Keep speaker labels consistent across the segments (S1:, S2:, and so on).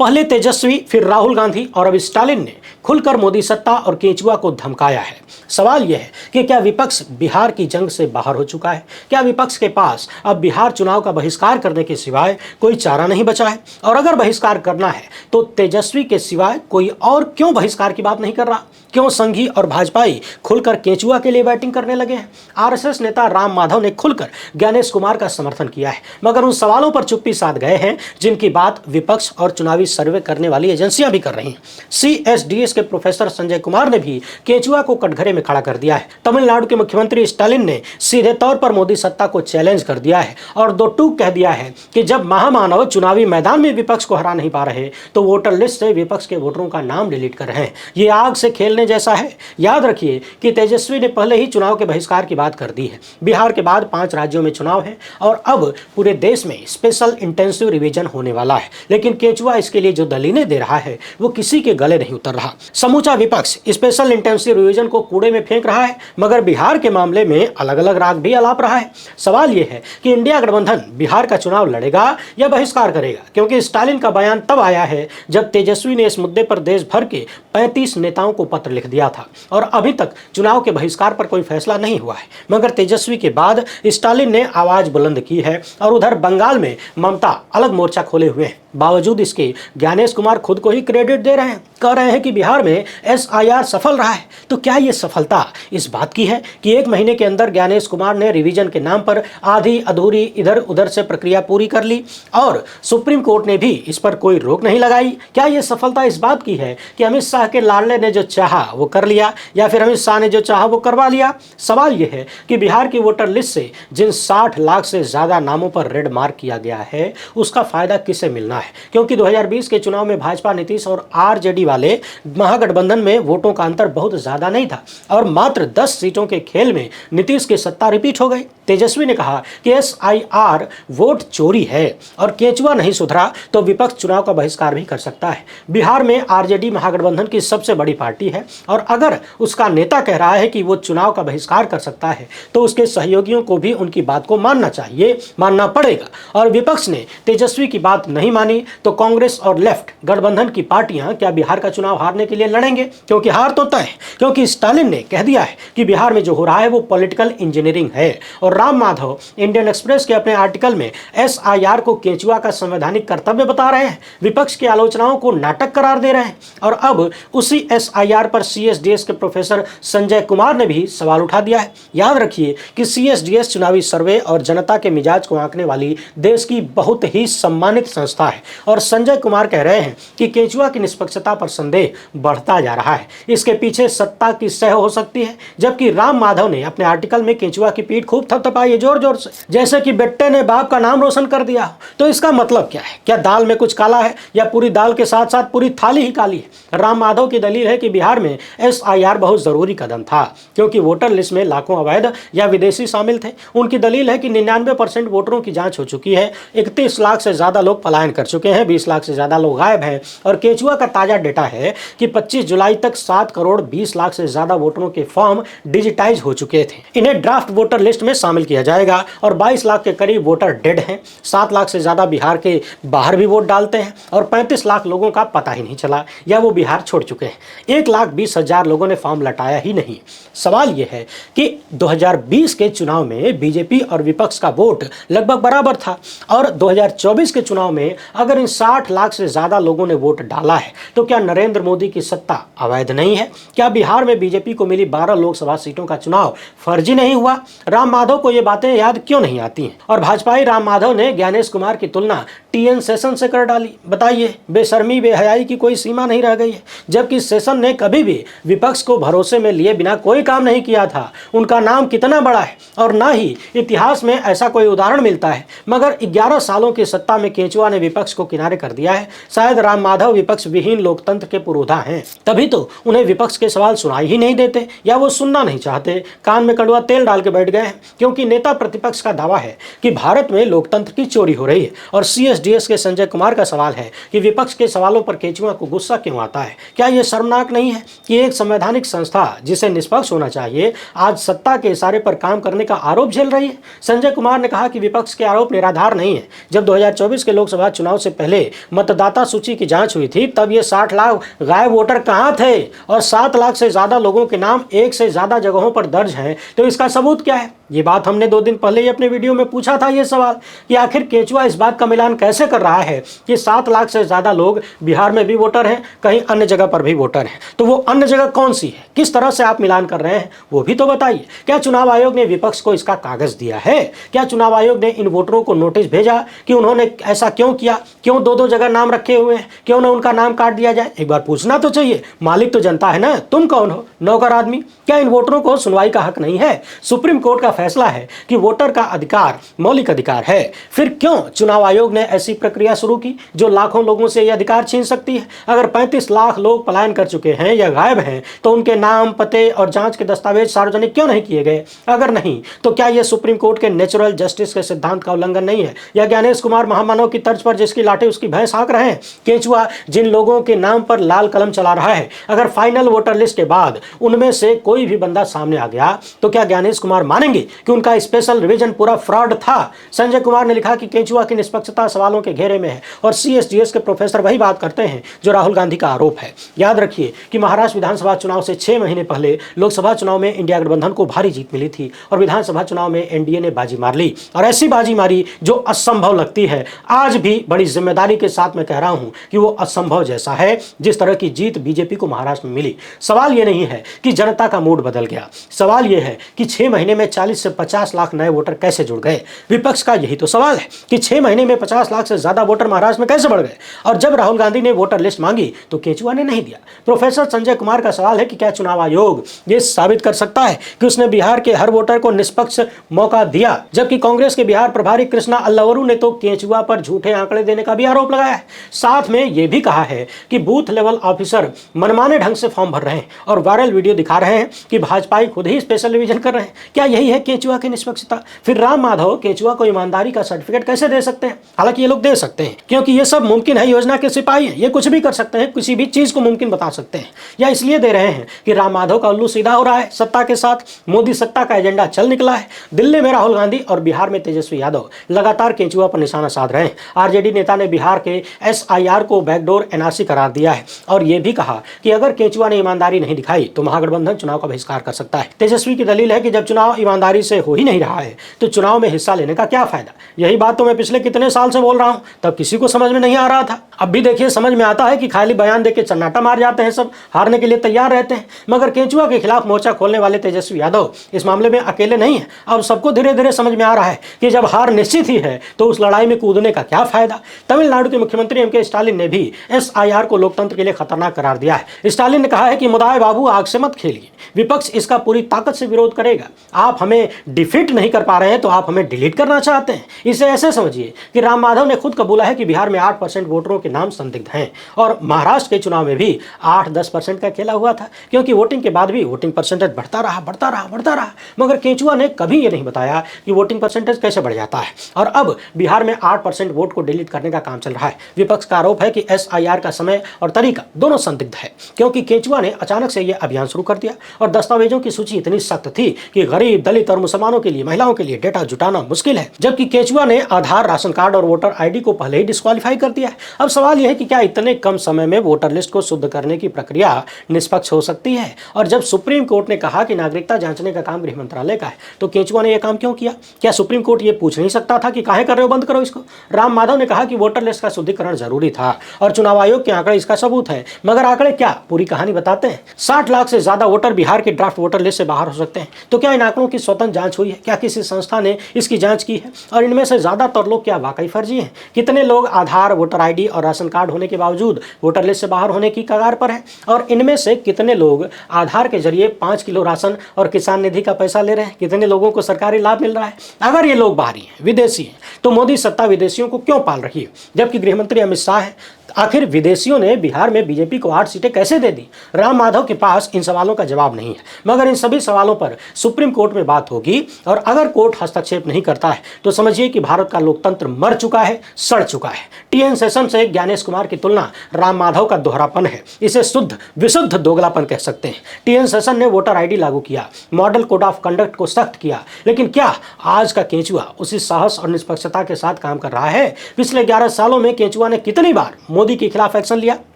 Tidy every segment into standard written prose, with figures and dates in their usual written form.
S1: पहले तेजस्वी, फिर राहुल गांधी और अब स्टालिन ने खुलकर मोदी सत्ता और केंचुआ को धमकाया है। सवाल यह है कि क्या विपक्ष बिहार की जंग से बाहर हो चुका है? क्या विपक्ष के पास अब बिहार चुनाव का बहिष्कार करने के सिवाय कोई चारा नहीं बचा है? और अगर बहिष्कार करना है तो तेजस्वी के सिवाय कोई और क्यों बहिष्कार की बात नहीं कर रहा? क्यों संघी और भाजपाई खुलकर केंचुआ के लिए बैटिंग करने लगे हैं? आरएसएस नेता राम माधव ने खुलकर ज्ञानेश कुमार का समर्थन किया है, मगर उन सवालों पर चुप्पी साध गए हैं जिनकी बात विपक्ष और चुनावी सर्वे करने वाली एजेंसियां भी कर रही हैं। सीएसडीएस के प्रोफेसर संजय कुमार ने भी केंचुआ को कटघरे में खड़ा कर दिया है। तमिलनाडु के मुख्यमंत्री स्टालिन ने सीधे तौर पर मोदी सत्ता को चैलेंज कर दिया है और दो टूक कह दिया है कि जब महामानव चुनावी मैदान में विपक्ष को हरा नहीं पा रहे तो वोटर लिस्ट से विपक्ष के वोटरों का नाम डिलीट कर रहे हैं। ये आग से खेलने जैसा है। याद रखिए कि तेजस्वी ने पहले ही चुनाव के बहिष्कार की बात कर दी है। बिहार के बाद 5 राज्यों में चुनाव है और अब पूरे देश में स्पेशल इंटेंसिव रिवीजन होने वाला है, लेकिन केंचुआ इसके लिए जो दलीलें दे रहा है वो किसी के गले नहीं उतर रहा। समूचा विपक्ष स्पेशल इंटेंसिव रिवीजन को कूड़े में फेंक रहा है, मगर बिहार के मामले में अलग अलग राग भी अलाप रहा है। सवाल यह है कि इंडिया गठबंधन बिहार का चुनाव लड़ेगा या बहिष्कार करेगा, क्योंकि स्टालिन का बयान तब आया है जब तेजस्वी ने इस मुद्दे पर देश भर के 35 नेताओं को पत्र लिख दिया था और अभी तक चुनाव के बहिष्कार पर कोई फैसला नहीं हुआ है। मगर तेजस्वी के बाद स्टालिन ने आवाज बुलंद की है और उधर बंगाल में ममता अलग मोर्चा खोले हुए हैं। बावजूद इसके ज्ञानेश कुमार खुद को ही क्रेडिट दे रहे हैं, कह रहे हैं कि बिहार में एसआईआर सफल रहा है। तो क्या ये सफलता इस बात की है कि 1 महीने के अंदर ज्ञानेश कुमार ने रिवीजन के नाम पर आधी अधूरी इधर उधर से प्रक्रिया पूरी कर ली और सुप्रीम कोर्ट ने भी इस पर कोई रोक नहीं लगाई? क्या ये सफलता इस बात की है कि अमित शाह के लाडले ने जो चाहा वो कर लिया या फिर अमित शाह ने जो चाहा वो करवा लिया? सवाल यह है कि बिहार की वोटर लिस्ट से जिन 60 लाख से ज्यादा नामों पर रेड मार्क किया गया है उसका फायदा किसे मिलना है? क्योंकि 2020 के चुनाव में भाजपा, नीतीश और आरजेडी वाले महागठबंधन में वोटों का अंतर बहुत ज्यादा नहीं था और मात्र 10 सीटों के खेल में नीतीश की सत्ता रिपीट हो गई। तेजस्वी ने कहा कि एसआईआर वोट चोरी है और केंचुआ नहीं सुधरा तो विपक्ष चुनाव का बहिष्कार भी कर सकता है। बिहार में आरजेडी महागठबंधन की सबसे बड़ी पार्टी है और अगर उसका नेता कह रहा है कि वो चुनाव का बहिष्कार कर सकता है तो उसके सहयोगियों को भी उनकी बात को मानना चाहिए, मानना पड़ेगा। और विपक्ष ने तेजस्वी की बात नहीं मानी तो कांग्रेस और लेफ्ट गठबंधन की पार्टियां क्या बिहार का चुनाव हारने के लिए लड़ेंगे? क्योंकि हार तो तय है, क्योंकि स्टालिन ने कह दिया है कि बिहार में जो हो रहा है वो पॉलिटिकल इंजीनियरिंग है। और राम माधव इंडियन एक्सप्रेस के अपने आर्टिकल में एसआईआर को केंचुआ का संवैधानिक कर्तव्य बता रहे हैं, विपक्ष की आलोचनाओं को नाटक करार दे रहे हैं। और अब उसी एसआईआर पर सीएसडीएस के प्रोफेसर संजय कुमार ने भी सवाल उठा दिया है। याद रखिए कि सीएसडीएस चुनावी सर्वे और जनता के मिजाज को आंकने वाली देश की बहुत ही सम्मानित संस्था है और संजय कुमार कह रहे हैं कि केंचुआ की निष्पक्षता पर संदेह बढ़ता जा रहा है। इसके पीछे सत्ता की सह हो सकती है, जबकि राम माधव ने अपने आर्टिकल में केंचुआ की पीठ खूब थपथपाई है जोर जोर से, जैसे कि बेटे ने बाप का नाम रोशन कर दिया। तो इसका मतलब क्या है? क्या दाल में कुछ काला है या पूरी दाल के साथ साथ पूरी थाली ही काली है? राम माधव की दलील है कि बिहार में एसआईआर बहुत जरूरी कदम था क्योंकि वोटर लिस्ट में लाखों अवैध या विदेशी शामिल थे। उनकी दलील है कि 99% वोटरों की जांच हो चुकी है, 31 लाख से ज्यादा लोग पलायन कर चुके हैं, 20 लाख से ज्यादा लोग गायब हैं। और केंचुआ का ताजा डेटा है कि 25 जुलाई तक 7 करोड़ 20 लाख से ज्यादा वोटरों के फॉर्म डिजिटाइज हो चुके थे। इन्हें ड्राफ्ट वोटर लिस्ट में शामिल किया जाएगा और 22 लाख के करीब वोटर डेड हैं। 7 लाख से ज्यादा बिहार के बाहर भी वोट डालते हैं और 35 लाख लोगों का पता ही नहीं चला या वो बिहार छोड़ चुके हैं। 1,20,000 लोगों ने फॉर्म लटाया ही नहीं। सवाल यह है कि 2020 के चुनाव में बीजेपी और विपक्ष का वोट लगभग बराबर था और 2024 के चुनाव में अगर इन 60 लाख से ज्यादा लोगों ने वोट डाला है तो क्या नरेंद्र मोदी की सत्ता अवैध नहीं है? क्या बिहार में बीजेपी को मिली 12 लोकसभा सीटों का चुनाव फर्जी नहीं हुआ? राम माधव को ये बातें याद क्यों नहीं आती हैं? और भाजपाई राम माधव ने ज्ञानेश कुमार की तुलना टीएन सेशन से कर डाली। बताइए, बेशर्मी बेहयाई की कोई सीमा नहीं रह गई है। जबकि सेशन ने कभी भी विपक्ष को भरोसे में लिए बिना कोई काम नहीं किया था। उनका नाम कितना बड़ा है और ना ही इतिहास में ऐसा कोई उदाहरण मिलता है। मगर 11 सालों की सत्ता में केंचुआ ने विपक्ष को किनारे कर दिया है। शायद राम माधव विपक्ष विहीन लोकतंत्र के पुरोधा हैं, तभी तो उन्हें विपक्ष के सवाल सुनाई ही नहीं देते या वो सुनना नहीं चाहते, कान में कड़वा तेल डाल के बैठ गए हैं। क्योंकि नेता प्रतिपक्ष का दावा है कि भारत में लोकतंत्र की चोरी हो रही है और सीएसडी सीएसडीएस के संजय कुमार का सवाल है कि विपक्ष के सवालों पर केंचुआ को गुस्सा क्यों आता है। क्या यह शर्मनाक नहीं है कि एक संवैधानिक संस्था जिसे निष्पक्ष होना चाहिए आज सत्ता के इशारे पर काम करने का आरोप झेल रही है। संजय कुमार ने कहा कि विपक्ष के आरोप निराधार नहीं है। जब 2024 के लोकसभा चुनाव से पहले मतदाता सूची की जांच हुई थी तब ये 60 लाख गायब वोटर कहां थे और 7 लाख से ज्यादा लोगों के नाम एक से ज्यादा जगहों पर दर्ज हैं, तो इसका सबूत क्या है। ये बात हमने 2 दिन पहले ही अपने वीडियो में पूछा था ये सवाल कि आखिर केंचुआ इस बात का मिलान कैसे कर रहा है कि 7 लाख से ज्यादा लोग बिहार में भी वोटर हैं, कहीं अन्य जगह पर भी वोटर हैं। तो वो अन्य जगह कौन सी है, किस तरह से आप मिलान कर रहे हैं वो भी तो बताइए। क्या चुनाव आयोग ने विपक्ष को इसका कागज दिया है? क्या चुनाव आयोग ने इन वोटरों को नोटिस भेजा कि उन्होंने ऐसा क्यों किया, क्यों 2-2 जगह नाम रखे हुए हैं, क्यों ना उनका नाम काट दिया जाए। एक बार पूछना तो चाहिए। मालिक तो जनता है ना, तुम कौन हो, नौकर आदमी। क्या इन वोटरों को सुनवाई का हक नहीं है? सुप्रीम कोर्ट का फैसला है कि वोटर का अधिकार मौलिक अधिकार है, फिर क्यों चुनाव आयोग ने ऐसी प्रक्रिया शुरू की जो लाखों लोगों से यह अधिकार छीन सकती है। अगर 35 लाख लोग पलायन कर चुके हैं या गायब हैं तो उनके नाम, पते और जांच के दस्तावेज सार्वजनिक क्यों नहीं किए गए? अगर नहीं तो क्या यह सुप्रीम कोर्ट के नेचुरल जस्टिस के सिद्धांत का उल्लंघन नहीं है? या ज्ञानेश कुमार महामानव की तर्ज पर जिसकी लाठी उसकी भैंस हाँक रहे हैं। केंचुआ जिन लोगों के नाम पर लाल कलम चला रहा है, अगर फाइनल वोटर लिस्ट के बाद उनमें से कोई भी बंदा सामने आ गया तो क्या ज्ञानेश कुमार मानेंगे कि उनका स्पेशल रिवीजन पूरा फ्रॉड था? संजय कुमार ने लिखा कि केंचुआ की निष्पक्षता सवालों के घेरे में है और सीएसडीएस के प्रोफेसर वही बात करते हैं जो राहुल गांधी का आरोप है। याद रखिए कि महाराष्ट्र विधानसभा चुनाव से 6 महीने पहले लोकसभा चुनाव में इंडिया गठबंधन को भारी जीत मिली थी और विधानसभा चुनाव में एनडीए ने बाजी मार ली, और ऐसी बाजी मारी जो असंभव लगती है। आज भी बड़ी जिम्मेदारी के साथ मैं कह रहा हूं कि वो असंभव जैसा है जिस तरह की जीत बीजेपी को महाराष्ट्र में मिली। सवाल ये नहीं है कि जनता का मूड बदल गया, सवाल ये है कि 6 महीने में 40 से 50 लाख नए वोटर कैसे जुड़ गए। विपक्ष का यही तो सवाल है कि 6 महीने में 50 लाख से ज्यादा वोटर महाराष्ट्र में कैसे बढ़ गए। और जब राहुल गांधी ने वोटर लिस्ट मांगी तो केंचुआ ने नहीं दिया। प्रोफेसर संजय कुमार का सवाल है कि क्या चुनाव आयोग ये साबित कर सकता है कि उसने बिहार के हर वोटर को निष्पक्ष मौका दिया, जबकि कांग्रेस के बिहार प्रभारी कृष्णा अल्लावरू ने तो केंचुआ पर झूठे आंकड़े देने का भी आरोप लगाया है। साथ में यह भी कहा है कि बूथ लेवल ऑफिसर मनमाने ढंग से फॉर्म भर रहे हैं और वायरल वीडियो दिखा रहे हैं कि भाजपाई खुद ही स्पेशल रिवीजन कर रहे हैं। क्या यही है केंचुआ की निष्पक्षता? फिर राम माधव केंचुआ को ईमानदारी का सर्टिफिकेट कैसे दे सकते हैं? हालांकि ये लोग दे सकते हैं क्योंकि ये सब मुमकिन है, योजना के सिपाही हैं, ये कुछ भी कर सकते हैं, किसी भी चीज को मुमकिन बता सकते हैं। या इसलिए दे रहे हैं कि राम माधव का उल्लू सीधा हो रहा है सत्ता के साथ, मोदी सत्ता का एजेंडा चल निकला है। दिल्ली में राहुल गांधी और बिहार में तेजस्वी यादव लगातार केंचुआ पर निशाना साध रहे हैं। आरजेडी नेता ने बिहार के एसआईआर को बैकडोर एनआरसी करार दिया है और यह भी कहा कि अगर केंचुआ ने ईमानदारी नहीं दिखाई तो महागठबंधन चुनाव का बहिष्कार कर सकता है। तेजस्वी की दलील है कि जब चुनाव ईमानदारी से हो ही नहीं रहा है तो चुनाव में हिस्सा लेने का क्या फायदा। यही बात तो मैं पिछले कितने साल से बोल रहा हूं, तब किसी को समझ में नहीं आ रहा था। अब भी देखिए समझ में आता है कि खाली बयान देके चन्नाटा मार जाते हैं, सब हारने के लिए तैयार रहते हैं। मगर केंचुआ के खिलाफ मोर्चा खोलने वाले तेजस्वी यादव इस मामले में अकेले नहीं है। अब सबको धीरे धीरे समझ में आ रहा है कि जब हार निश्चित ही है तो उस लड़ाई में कूदने का क्या फायदा। तमिलनाडु के मुख्यमंत्री एमके स्टालिन ने भी एसआईआर को लोकतंत्र के लिए खतरनाक करार दिया है। स्टालिन ने कहा है कि मुदाय बाबू आग से मत खेलिए, विपक्ष इसका पूरी ताकत से विरोध करेगा। आप हमें डिफीट नहीं कर पा रहे हैं तो आप हमें डिलीट करना चाहते हैं। इसे ऐसे समझिए कि राम माधव ने खुद कबूला है कि बिहार में 8% वोटरों के नाम संदिग्ध हैं और महाराष्ट्र के चुनाव में भी 8-10% का खेला हुआ था, क्योंकि वोटिंग के बाद भी वोटिंग परसेंटेज बढ़ता रहा। मगर केंचुआ ने कभी ये नहीं बताया कि वोटिंग परसेंटेज कैसे बढ़ जाता है। और अब बिहार में 8% वोट को डिलीट करने का काम चल रहा है। विपक्ष का आरोप है कि एसआईआर का समय और तरीका दोनों संदिग्ध है, क्योंकि केंचुआ ने अचानक से यह अभियान शुरू कर दिया और दस्तावेजों की सूची इतनी सख्त थी कि गरीब, दलित और मुसलमानों के लिए, महिलाओं के लिए डेटा जुटाना मुश्किल है। जबकि केंचुआ ने आधार, राशन कार्ड और वोटर आईडी को पहले ही डिस्क्वालीफाई कर दिया है। अब सवाल यह है कि क्या इतने कम समय में वोटर लिस्ट को शुद्ध करने की प्रक्रिया निष्पक्ष हो सकती है? और जब सुप्रीम कोर्ट ने कहा कि नागरिकता जांचने का काम गृह मंत्रालय का है तो केंचुआ ने यह काम क्यों किया? क्या सुप्रीम कोर्ट ये पूछ नहीं सकता था कि काहे कर रहे हो, बंद करो इसको? राम माधव ने कहा कि वोटर लिस्ट का शुद्धिकरण जरूरी था और चुनाव आयोग के आंकड़े इसका सबूत है। मगर आंकड़े क्या पूरी कहानी बताते हैं? 60 लाख से ज्यादा वोटर बिहार के ड्राफ्ट वोटर लिस्ट से बाहर हो सकते हैं। तो क्या इन आंकड़ों की स्वतंत्र जांच हुई है? क्या किसी संस्था ने इसकी जांच की है? और इनमें से ज्यादातर लोग क्या वाकई फर्जी हैं? कितने लोग आधार, वोटर आईडी और राशन कार्ड होने के बावजूद वोटर लिस्ट से बाहर होने की कगार पर हैं? और इनमें से कितने लोग आधार के जरिए 5 किलो राशन और किसान निधि का पैसा ले रहे हैं? कितने लोगों को सरकारी लाभ मिल रहा है? अगर ये लोग बाहरी हैं, विदेशी हैं, तो मोदी सत्ता विदेशियों को क्यों पाल रही है? जबकि गृहमंत्री अमित शाह है, आखिर विदेशियों ने बिहार में बीजेपी को 8 सीटें कैसे दे दी? राम माधव के पास इन सवालों का जवाब नहीं है, मगर इन सभी सवालों पर सुप्रीम कोर्ट में बात होगी और अगर कोर्ट हस्तक्षेप नहीं करता है तो समझिए कि भारत का लोकतंत्र मर चुका है, सड़ चुका है। टीएन सेशन से ज्ञानेश कुमार की तुलना राम माधव का दोहरापन है, इसे शुद्ध विशुद्ध दोगलापन कह सकते हैं। टीएन सेशन ने वोटर आईडी लागू किया, मॉडल कोड ऑफ कंडक्ट को सख्त किया, लेकिन क्या आज का केंचुआ उसी साहस और निष्पक्षता के साथ काम कर रहा है? पिछले 11 सालों में केंचुआ ने कितनी बार मोदी के खिलाफ एक्शन लिया?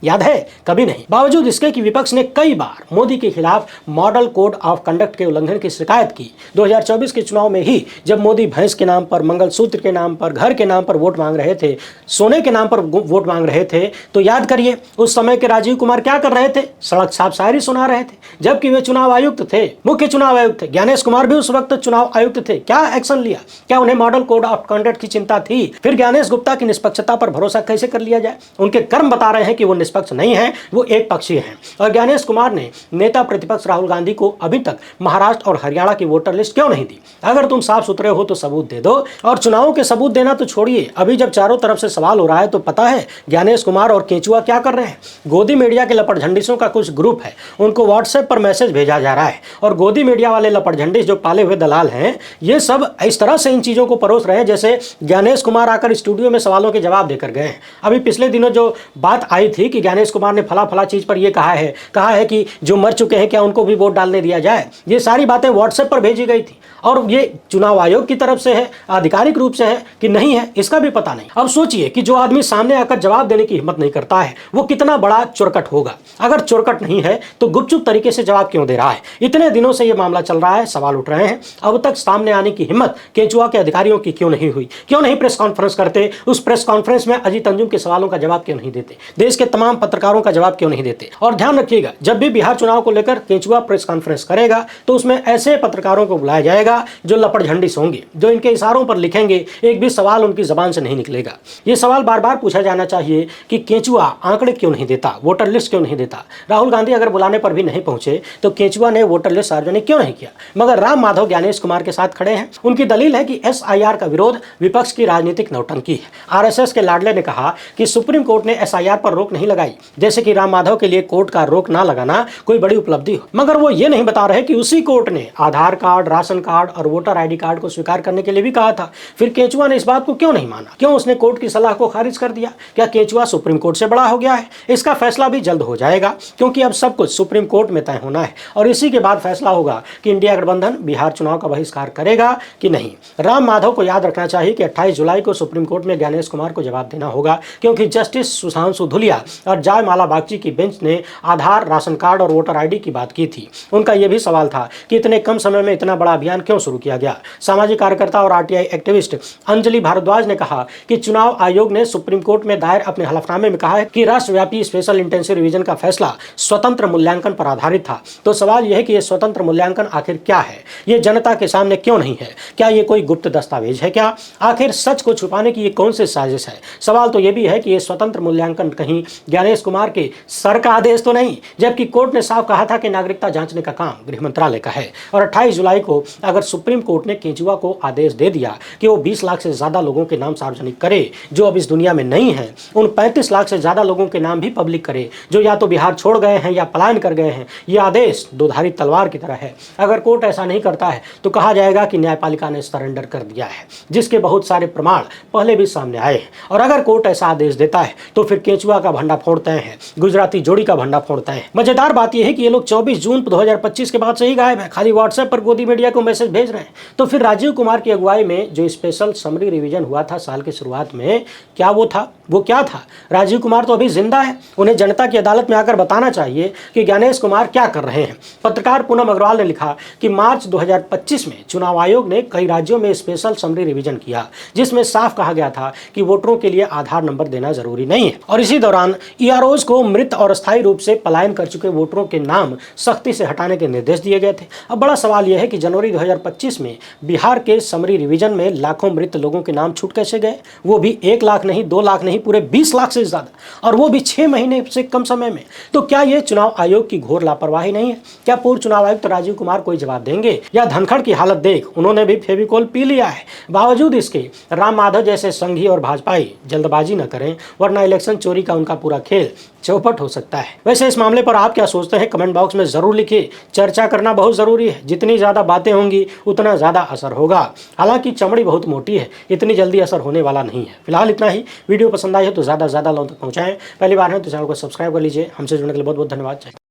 S1: याद है? कभी नहीं। बावजूद इसके कि विपक्ष ने कई बार मोदी के खिलाफ मॉडल कोड ऑफ कंडक्ट के उल्लंघन की शिकायत की। 2024 के चुनाव में ही जब मोदी भैंस के नाम पर, मंगलसूत्र के नाम पर, घर के नाम पर वोट मांग रहे थे, सोने के नाम पर वोट मांग रहे थे, तो याद करिए उस समय के राजीव कुमार क्या कर रहे थे? सड़क छाप शायरी सुना रहे थे, जबकि वे चुनाव आयुक्त थे, मुख्य चुनाव आयुक्त थे। ज्ञानेश कुमार भी उस वक्त चुनाव आयुक्त थे। क्या एक्शन लिया? क्या उन्हें मॉडल कोड ऑफ कंडक्ट की चिंता थी? फिर ज्ञानेश गुप्ता की निष्पक्षता पर भरोसा कैसे कर लिया जाए? उनके कर्म बता रहे हैं कि वो निष्पक्ष नहीं है, वो एक पक्षीय हैं। और ज्ञानेश कुमार ने नेता प्रतिपक्ष राहुल गांधी को अभी तक महाराष्ट्र और हरियाणा की वोटर लिस्ट क्यों नहीं दी? अगर तुम साफ सुथरे हो तो सबूत दे दो। और चुनावों के सबूत देना तो छोड़िए, अभी जब चारों तरफ से सवाल हो रहा है तो पता है ज्ञानेश कुमार और केंचुआ क्या कर रहे हैं? गोदी मीडिया के लपटझंडिसों का कुछ ग्रुप है, उनको व्हाट्सएप पर मैसेज भेजा जा रहा है और गोदी मीडिया वाले लपटझंडिस जो पाले हुए दलाल हैं, ये सब इस तरह से इन चीजों को परोस रहे हैं जैसे ज्ञानेश कुमार आकर स्टूडियो में सवालों के जवाब देकर गए हैं। अभी पिछले दिनों जो बात आई थी कि ज्ञानेश कुमार ने फला चीज पर यह कहा है कि जो मर चुके हैं क्या उनको भी वोट डालने दिया जाए, ये सारी बातें व्हाट्सएप पर भेजी गई थी और ये चुनाव आयोग की तरफ से है, आधिकारिक रूप से है कि नहीं है, इसका भी पता नहीं। अब सोचिए कि जो आदमी सामने आकर जवाब देने की हिम्मत नहीं करता है वो कितना बड़ा चुरकट होगा। अगर चुरकट नहीं है तो गुपचुप तरीके से जवाब क्यों दे रहा है? इतने दिनों से ये मामला चल रहा है, सवाल उठ रहे हैं, अब तक सामने आने की हिम्मत केंचुआ के अधिकारियों की क्यों नहीं हुई? क्यों नहीं प्रेस कॉन्फ्रेंस करते? उस प्रेस कॉन्फ्रेंस में अजीत अंजुम के सवालों का जवाब क्यों नहीं देते? देश के तमाम पत्रकारों का जवाब क्यों नहीं देते? और ध्यान रखिएगा, जब भी बिहार चुनाव को लेकर केंचुआ प्रेस कॉन्फ्रेंस करेगा तो उसमें ऐसे पत्रकारों को बुलाया जाएगा जो लपटझंडिस होंगे, जो इनके इशारों पर लिखेंगे, एक भी सवाल उनकी जबान से नहीं निकलेगा। ये सवाल बार बार पूछा जाना चाहिए कि केंचुआ आंकड़े क्यों नहीं देता, वोटर लिस्ट क्यों नहीं देता? राहुल गांधी अगर बुलाने पर भी नहीं पहुंचे तो केंचुआ ने वोटर लिस्ट सार्वजनिक क्यों नहीं किया? मगर राम माधव ज्ञानेश कुमार के साथ खड़े हैं। उनकी दलील है कि एसआईआर का विरोध विपक्ष की राजनीतिक नौटंकी है। आरएसएस के लाडले ने कहा कि सुप्रीम कोर्ट ने एसआईआर पर रोक नहीं लगाई, जैसे कि राम माधव के लिए कोर्ट का रोक ना लगाना कोई बड़ी उपलब्धि हो। मगर वो ये नहीं बता रहे कि उसी कोर्ट ने आधार कार्ड, राशन कार्ड और वोटर आईडी कार्ड को स्वीकार करने के लिए भी कहा था। फिर केंचुआ ने इस बात को क्यों नहीं माना? क्यों उसने कोर्ट की सलाह को खारिज कर दिया? क्या केंचुआ सुप्रीम कोर्ट से बड़ा हो गया है? इसका फैसला भी जल्द हो जाएगा, क्योंकि अब सब कुछ सुप्रीम कोर्ट में तय होना है और इसी के बाद फैसला होगा कि इंडिया गठबंधन बिहार चुनाव का बहिष्कार करेगा कि नहीं। राम माधव को याद रखना चाहिए कि 28 जुलाई को सुप्रीम कोर्ट में ज्ञानेश कुमार को जवाब देना होगा, क्योंकि जस्टिस सुशांशु धुलिया और जयमाला बागची की बेंच ने आधार, राशन कार्ड और वोटर आईडी की बात की थी। उनका यह भी सवाल था कि इतने कम समय में इतना बड़ा अभियान क्यों शुरू किया गया। सामाजिक कार्यकर्ता और आरटीआई एक्टिविस्ट अंजलि भारद्वाज ने कहा कि चुनाव आयोग ने सुप्रीम कोर्ट में दायर अपने हलफनामे में कहा है कि राष्ट्रव्यापी स्पेशल इंटेंसिव रिवीजन का फैसला स्वतंत्र मूल्यांकन पर आधारित था। तो सवाल यह है कि यह स्वतंत्र मूल्यांकन आखिर क्या है? ये जनता के सामने क्यों नहीं है? क्या ये कोई गुप्त दस्तावेज है क्या? आखिर सच को छुपाने की ये कौन सी साजिश है? सवाल तो यह भी है कि यह स्वतंत्र मूल्यांकन कहीं ज्ञानेश कुमार के सर का आदेश तो नहीं, जबकि कोर्ट ने साफ कहा था कि नागरिकता जांचने का काम गृह मंत्रालय का है। और 28 जुलाई को अगर सुप्रीम कोर्ट ने केंचुआ को आदेश दे दिया कि वो 20 लाख से ज्यादा लोगों के नाम सार्वजनिक करे जो अब इस दुनिया में नहीं है, उन 35 लाख से ज्यादा लोगों के नाम भी पब्लिक करे जो या तो बिहार छोड़ गए हैं या पलायन कर गए हैं, यह आदेश दोधारी तलवार की तरह है। अगर कोर्ट ऐसा नहीं करता है तो कहा जाएगा कि न्यायपालिका ने सरेंडर कर दिया है, जिसके बहुत सारे प्रमाण पहले भी सामने आए हैं। और अगर कोर्ट ऐसा आदेश देता है तो फिर केंचुआ का भंडा फोड़ते हैं, गुजराती जोड़ी का भंडा फोड़ते हैं। मजेदार बात यह है कि ये लोग 24 जून 2025 के बाद से ही गायब है, खाली व्हाट्सएप पर गोदी मीडिया को मैसेज भेज रहे हैं। तो फिर राजीव कुमार की अगुवाई में जो स्पेशल समरी रिवीजन हुआ था साल की शुरुआत में, क्या वो था? वो क्या था? राजीव कुमार तो अभी जिंदा है, उन्हें जनता की अदालत में आकर बताना चाहिए कि ज्ञानेश कुमार क्या कर रहे हैं। पत्रकार पूनम अग्रवाल ने लिखा कि मार्च 2025 में चुनाव आयोग ने कई राज्यों में स्पेशल समरी रिवीजन किया, जिसमें साफ कहा गया था कि वोटरों के लिए आधार नंबर देना जरूरी नहीं है। और इसी दौरान ईआरओज को मृत और अस्थायी रूप से पलायन कर चुके वोटरों के नाम सख्ती से हटाने के निर्देश दिए गए थे। अब बड़ा सवाल यह है कि जनवरी 2025 में बिहार के समरी रिवीजन में लाखों मृत लोगों के नाम छूट कैसे गए? वो भी 1 लाख नहीं, 2 लाख नहीं, नहीं पूरे 20 लाख से ज़्यादा, और वो भी 6 महीने से कम समय में। तो क्या ये चुनाव आयोग की घोर लापरवाही नहीं है? क्या पूर्व चुनाव आयुक्त राजीव कुमार कोई जवाब देंगे? या धनखड़ की हालत देख उन्होंने भी फेविकोल पी लिया है? बावजूद इसके राम माधव जैसे संघी और भाजपाई जल्दबाजी न करें, वरना इलेक्शन चोरी का उनका पूरा खेल चौपट हो सकता है। वैसे इस मामले पर आप क्या सोचते हैं, कमेंट बॉक्स में जरूर लिखिए। चर्चा करना बहुत जरूरी है, जितनी ज्यादा बातें होंगी उतना ज्यादा असर होगा। हालांकि चमड़ी बहुत मोटी है, इतनी जल्दी असर होने वाला नहीं है। फिलहाल इतना ही। वीडियो पसंद आई है तो ज्यादा से ज्यादा लोगों तक पहुंचाएं। पहली बार है तो चैनल को सब्सक्राइब कर लीजिए। हमसे जुड़ने के लिए बहुत बहुत धन्यवाद।